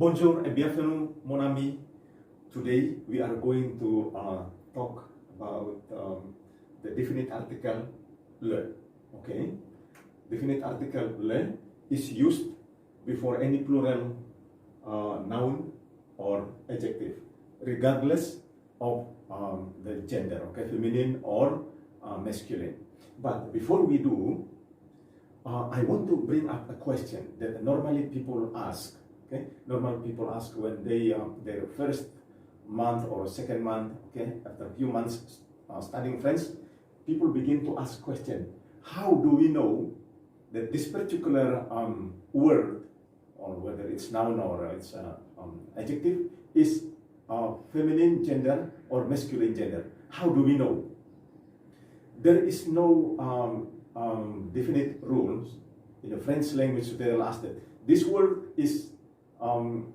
Bonjour et bienvenue, mon ami. Today we are going to talk about the definite article le. Okay, definite article le is used before any plural noun or adjective, regardless of the gender. Okay, feminine or masculine. But before we do, I want to bring up a question that normally people ask. Okay, normal people ask when they their first month or second month. Okay, after a few months studying French, people begin to ask question: how do we know that this particular word, or whether it's noun or it's adjective, is feminine gender or masculine gender? How do we know? There is no definite rules in the French language. They'll ask that this word is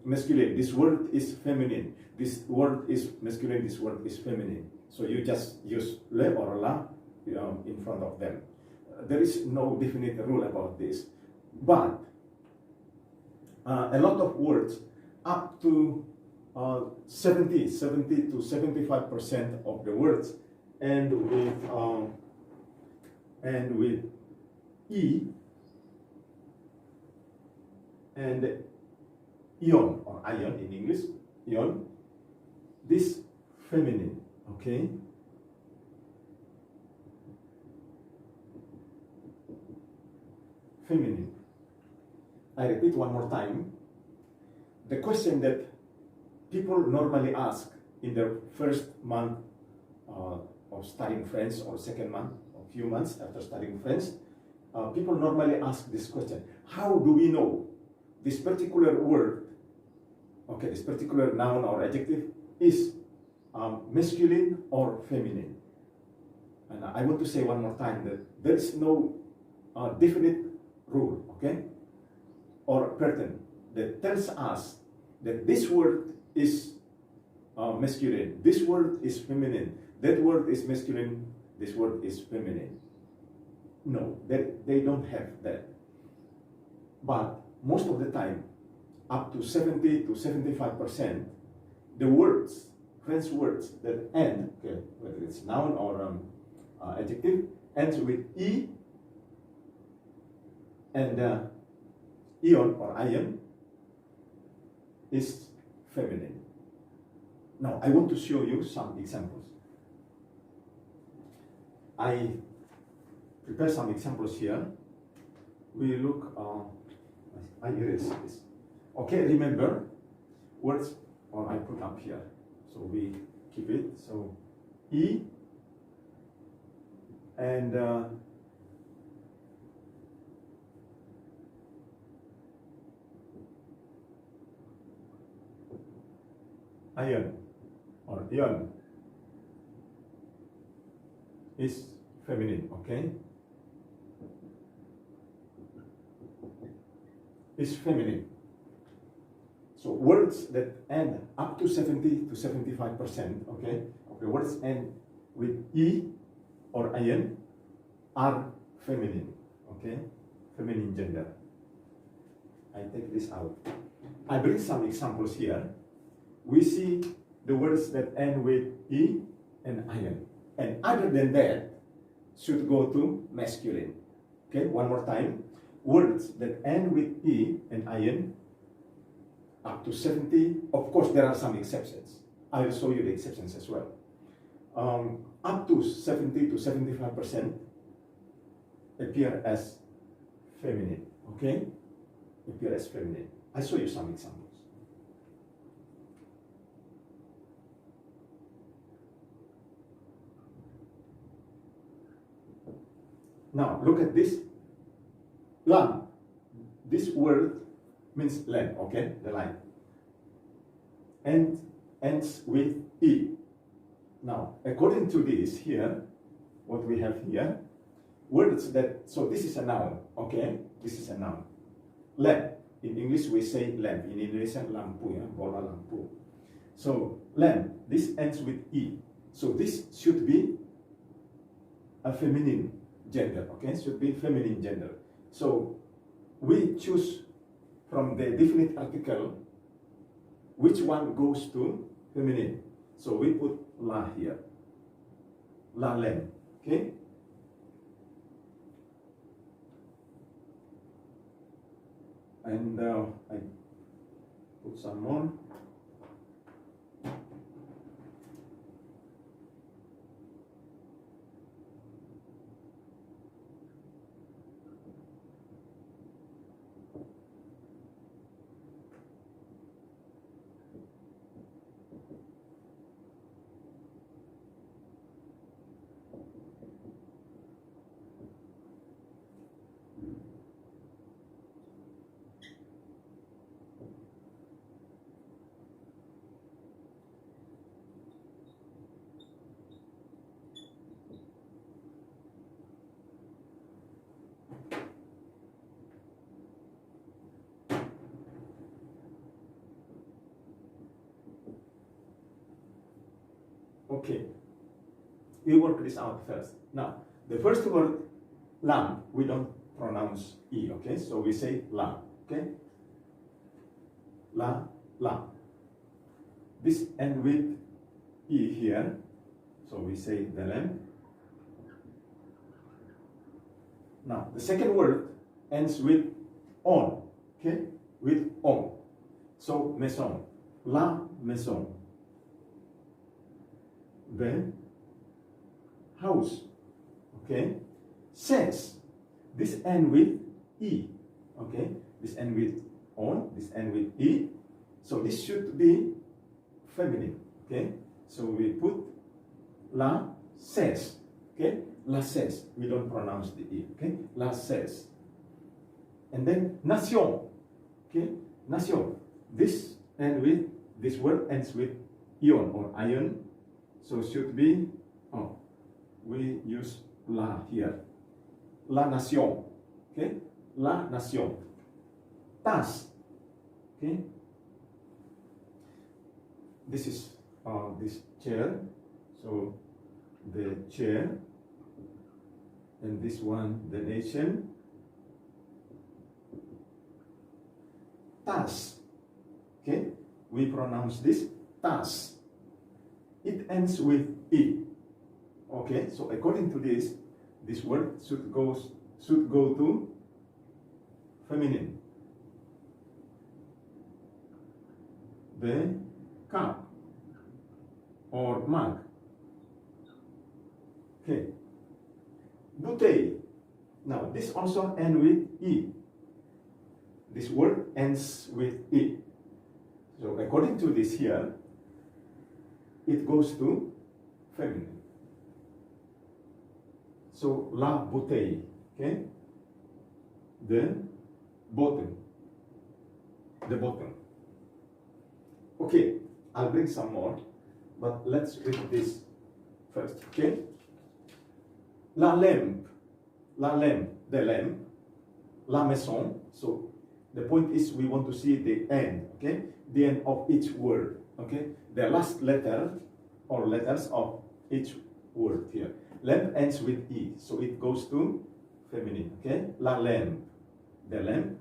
masculine, this word is feminine, this word is masculine, this word is feminine. So you just use le or la in front of them. There is no definite rule about this. But a lot of words, up to 70 to 75% of the words end with e and ion or ion in English, ion, this feminine, okay? Feminine. I repeat one more time. The question that people normally ask in their first month of studying French, or second month, or few months after studying French, people normally ask this question: how do we know this particular word, okay, this particular noun or adjective is masculine or feminine? And I want to say one more time that there is no definite rule, okay, or pattern that tells us that this word is masculine, this word is feminine, that word is masculine, this word is feminine. No, they don't have that. But most of the time, up to 70 to 75%, the words, French words that end, okay, whether it's noun or adjective, ends with e and ion or ion, is feminine. Now, I want to show you some examples. I prepare some examples here. We look, I erase this. Okay, remember words, or I put up here. So we keep it. So E and ion or ion is feminine, okay? Is feminine. So words that end up to 70 to 75%, okay, of the words end with E or ion are feminine, okay? Feminine gender. I take this out. I bring some examples here. We see the words that end with E and ion. And other than that, should go to masculine. Okay, one more time. Words that end with E and ion, up to 70, of course there are some exceptions. I will show you the exceptions as well. Up to 70 to 75% appear as feminine, okay? Appear as feminine. I'll show you some examples. Now, look at this. Lamb. This word means lamb, okay? The line. And ends with E. Now, according to this here, what we have here, words that, so this is a noun, okay? This is a noun. Lamb. In English, we say lamb. In Indonesian, lampu, ya, bola lampu. So, lamb. This ends with E. So, this should be a feminine gender, okay? Should be feminine gender. So we choose from the definite article which one goes to feminine? So we put la here. La laine. Okay? And I put some more. Okay, we work this out first. Now, the first word, lam, we don't pronounce E, okay? So we say la, okay? La, la. This end with E here, so we say the lamp. Now, the second word ends with on, okay? With on. So, maison, la maison. The house, okay? Says, this end with E, okay? This end with on, this end with E. So this should be feminine, okay? So we put la says, okay? La says, we don't pronounce the E, okay? La says. And then nation, okay? Nation, this end with, this word ends with ion or ion. So should be, oh, we use la here. La nation, okay? La nation. Tas, okay? This is this chair. So the chair, and this one, the nation. Tas, okay? We pronounce this tas. It ends with E. Okay, so according to this word should go to feminine. The cup or mug. Okay. Bouteille. Now this also ends with E. This word ends with E. So according to this here, it goes to feminine. So la bouteille, okay? The bottom. The bottom. Okay, I'll bring some more, but let's read this first, okay? La lampe, the lamp. La maison. So the point is we want to see the end, okay? The end of each word, okay? The last letter or letters of each word here. Lamp ends with E, so it goes to feminine, okay? La lampe, the lamp.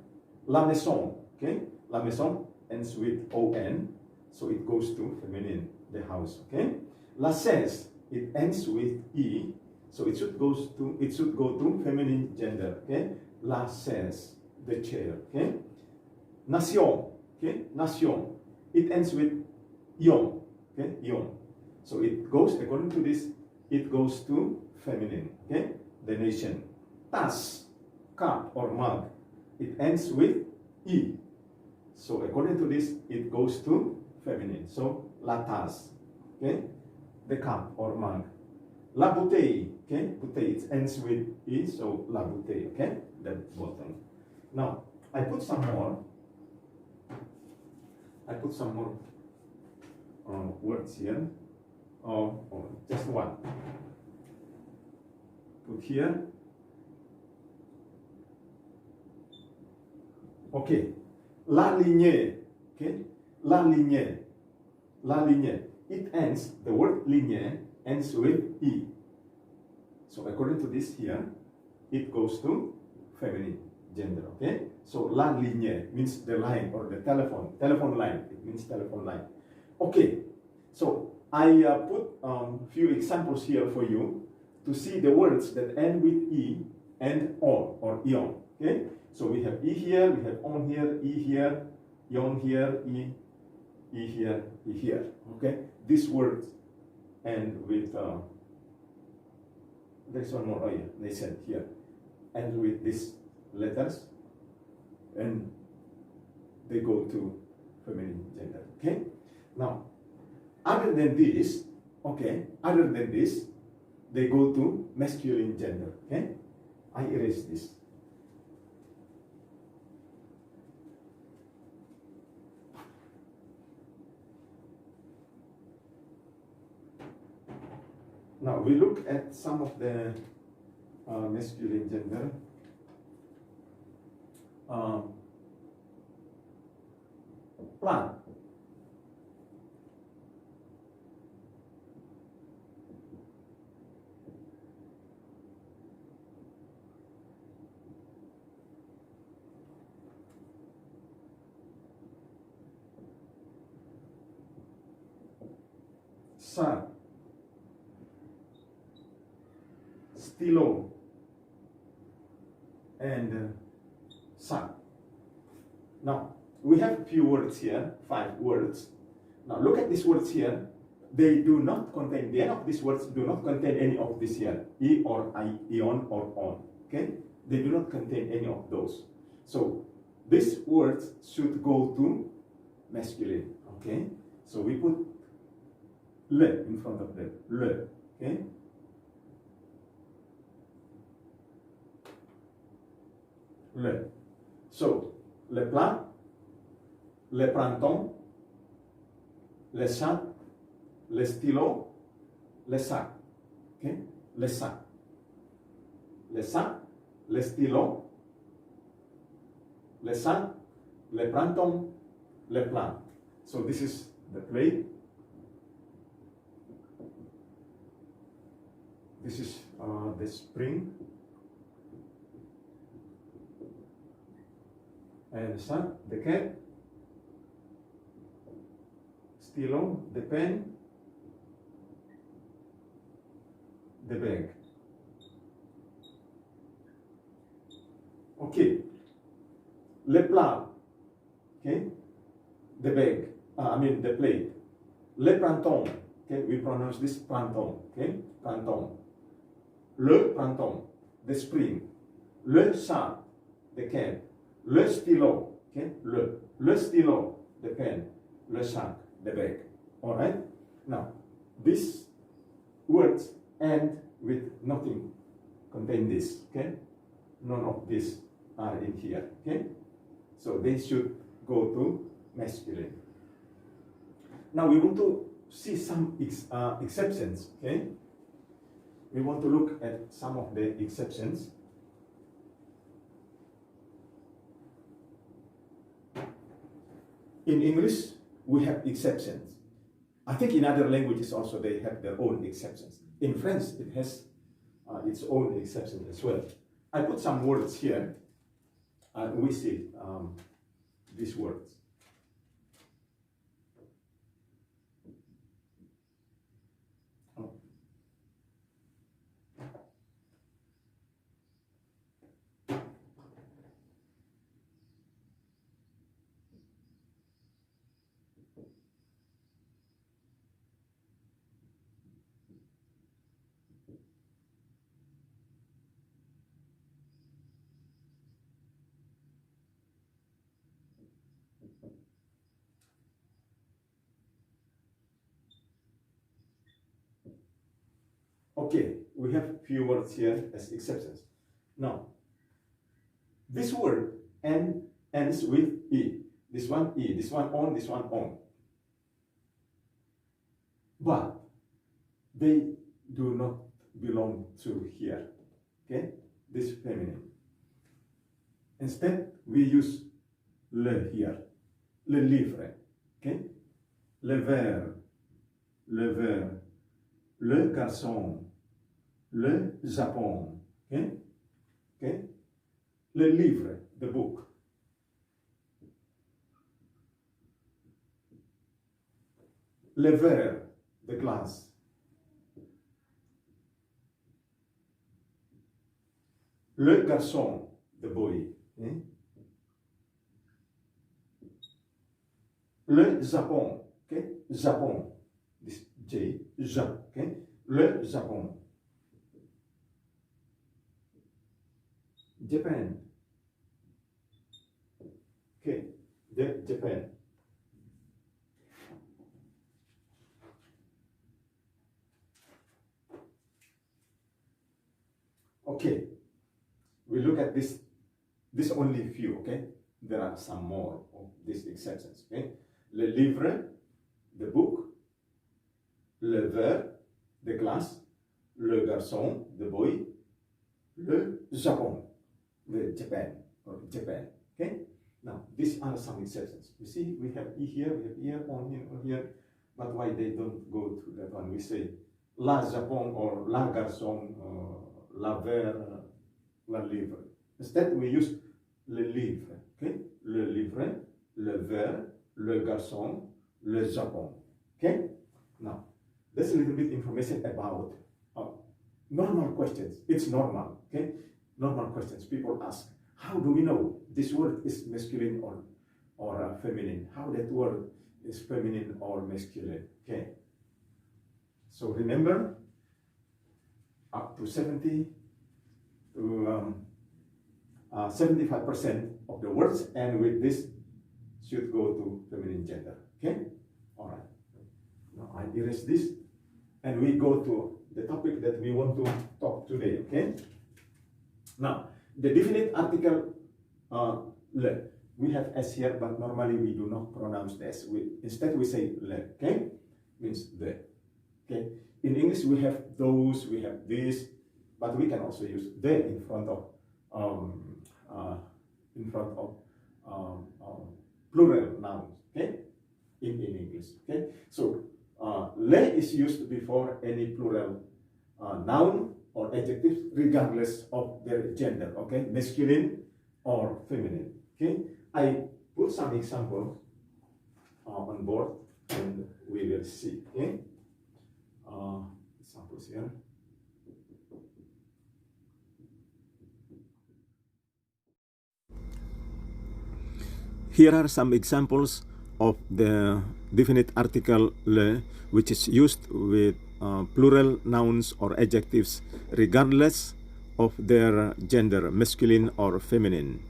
La maison, okay? La maison ends with O-N, so it goes to feminine, the house, okay? La chaise, it ends with E, so it should go to feminine gender, okay? La chaise, the chair, okay? Nation, okay? Nation, it ends with ion, okay? Ion. So it goes, according to this, it goes to feminine, okay? The nation. Tas, cup or mug, it ends with E. So according to this, it goes to feminine. So la tasse, okay? The cup or mug. La bouteille, okay? Bouteille, it ends with E, so la bouteille, okay? The bottom. Now, I put some more. Words here. Or just one. Put here. Okay. La lignée. Okay. La lignée. La lignée. It ends, the word lignée ends with E. So according to this here, it goes to feminine, gender. Okay, so la ligne means the line or the telephone line. It means telephone line. Okay, so I put few examples here for you to see the words that end with e and on or ion. Okay, so we have e here, we have on here, e here, ion here, e here, e here. Okay, these words end with there's one more. Oh yeah, they said here, end with these letters, and they go to feminine gender. Okay, now other than this, they go to masculine gender. Okay, I erase this. Now we look at some of the masculine gender. Plant. Sun. Stilo and sun. Now we have a few words here, 5 words. Now look at these words here. They do not contain, the end of these words do not contain any of this here, e or I, ion or on. Okay, they do not contain any of those. So these words should go to masculine. Okay, so we put le in front of them. Le. Okay. Le. So, le plat, le printemps, le sac, le stylo, le sac. Okay? Le sac. Le sac, le stylo, le sac, le printemps, le plat. So this is the plate. This is the spring. And the sun, the cat, stylo, the pen, the bag. Okay, le plat, okay, the bag, the plate. Le printemps, okay, we pronounce this printemps, okay, printemps. Le printemps, the spring. Le sac, the cat. Le stylo, okay, le stylo, the pen, le sac, the bag. All right. Now, these words end with nothing. Contain this. Okay. None of these are in here. Okay. So they should go to masculine. Now we want to see some exceptions. Okay. We want to look at some of the exceptions. In English, we have exceptions. I think in other languages also they have their own exceptions. In French, it has its own exceptions as well. I put some words here, and we see these words. Okay, we have few words here as exceptions. Now, this word ends with E. This one E, this one on. But they do not belong to here. Okay, this feminine. Instead, we use le here. Le livre. Okay, le verre, le garçon, le Japon. Okay, okay, Le livre, the book. Le verre, the glass. Le garçon, the boy. Le Japon, okay? Japon, this J, okay? Le Japon. Japan. Okay, Japan. Okay, we look at this only few, okay? There are some more of these exceptions, okay? Le livre, the book. Le verre, the glass. Le garçon, the boy. Le Japon, the Japan, or Japan, okay? Now, these are some exceptions. You see, we have E here, we have here, on here, but why they don't go to that one? We say la Japon or la garçon, la verre, la livre. Instead, we use le livre, okay? Le livre, le verre, le garçon, le Japon, okay? Now, there's a little bit information about normal questions. It's normal, okay? Normal questions. People ask, how do we know this word is masculine or feminine? How that word is feminine or masculine, okay? So remember, up to 70 to 75% of the words, and with this should go to feminine gender, okay? All right. Now I erase this, and we go to the topic that we want to talk today, okay? Now, the definite article le. We have s here, but normally we do not pronounce the s. Instead we say le, okay? Means the, okay? In English we have those, we have this, but we can also use the in front of plural nouns, okay? In English, okay? So le is used before any plural noun or adjective, regardless of their gender, okay? Masculine or feminine, okay? I put some examples on board, and we will see, okay? Examples here. Here are some examples of the definite article le, which is used with plural nouns or adjectives regardless of their gender, masculine or feminine.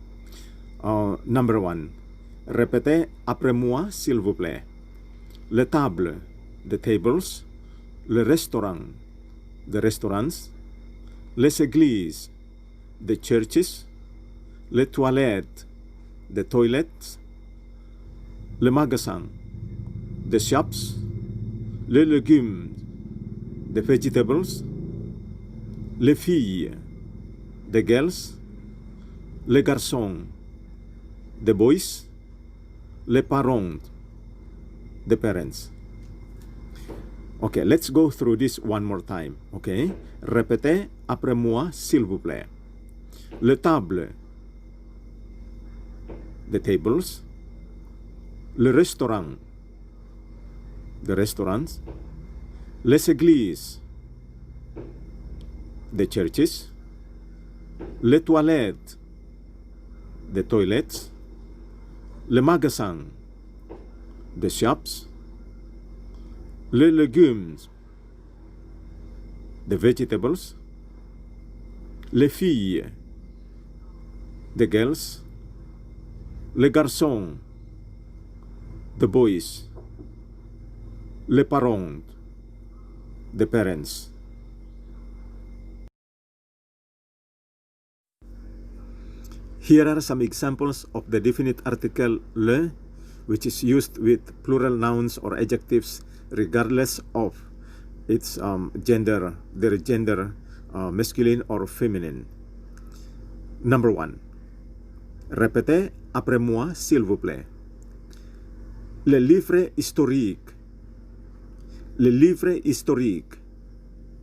Number 1. Répétez après moi, s'il vous plaît. Le table, the tables. Le restaurant, the restaurants. Les églises, the churches. Les toilettes, the toilets. Le magasin, the shops. Les légumes, the vegetables. Les filles, the girls. Les garçons, the boys. Les parents, the parents. Okay, let's go through this one more time, okay? Répétez après moi, s'il vous plaît. Le table, the tables. Le restaurant, the restaurants. Les églises, the churches. Les toilettes, the toilets. Le magasin, the shops. Les légumes, the vegetables. Les filles, the girls. Les garçons, the boys. Les parents, the parents. Here are some examples of the definite article le, which is used with plural nouns or adjectives regardless of its gender, their gender, masculine or feminine. Number 1. Répétez après moi, s'il vous plaît. Le livre historique. Le livre historique.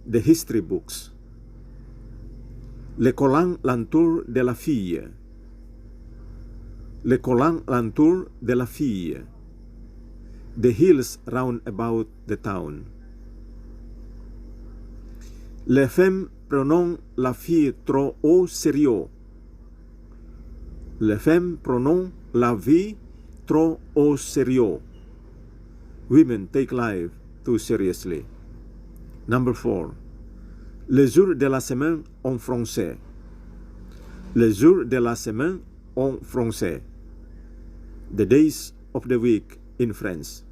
The history books. Le collant l'entour de la fille. Le collant l'entour de la fille. The hills round about the town. Les femmes prennent la vie trop au sérieux. Les femmes prennent la vie trop au sérieux. Women take life too seriously. Number 4. Les jours de la semaine en français. Les jours de la semaine en français. The days of the week in French.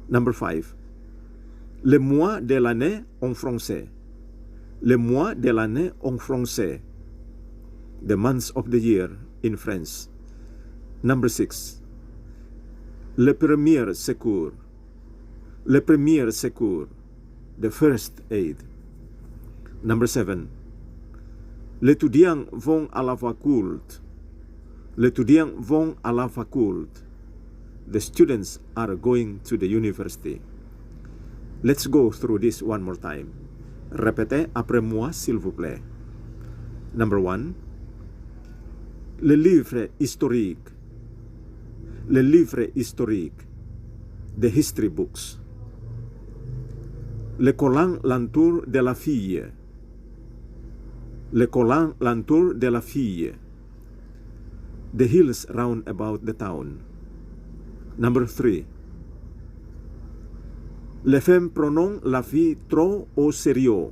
Number 5. Le mois de l'année en français. Le mois de l'année en français. The months of the year in French. Number 6. Le premier secours. Le premier secours. The first aid. Number 7. Les étudiants vont à la faculté. Les étudiants vont à la faculté. The students are going to the university. Let's go through this one more time. Répétez après moi, s'il vous plaît. Number 1. Le livre historique. Le livre historique. The history books. Le collant l'entour de la fille. Le collant l'entour de la fille. The hills round about the town. Number 3. Les femmes prennent la vie trop au sérieux.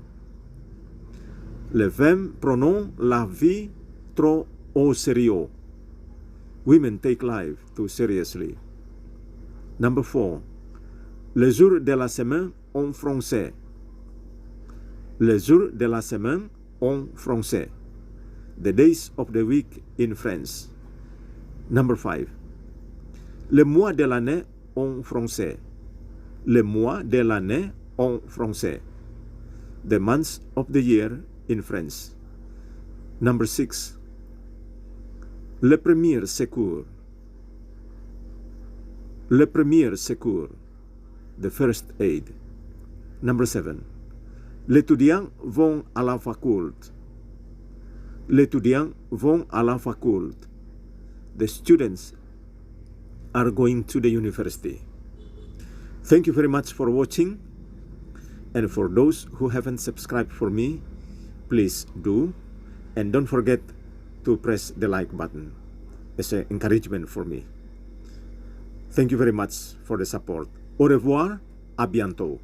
Les femmes prennent la vie trop au sérieux. Women take life too seriously. Number 4. Les jours de la semaine en français. Les jours de la semaine en français. The days of the week in French. Number 5. Le mois de l'année en français. Le mois de l'année en français. The months of the year in French. Number 6. Le premier secours. Le premier secours. The first aid. Number 7. Les étudiants vont à la faculté. Les étudiants vont à la faculté. The students are going to the university. Thank you very much for watching. And for those who haven't subscribed for me, please do. And don't forget to press the like button as an encouragement for me. Thank you very much for the support. Au revoir, à bientôt.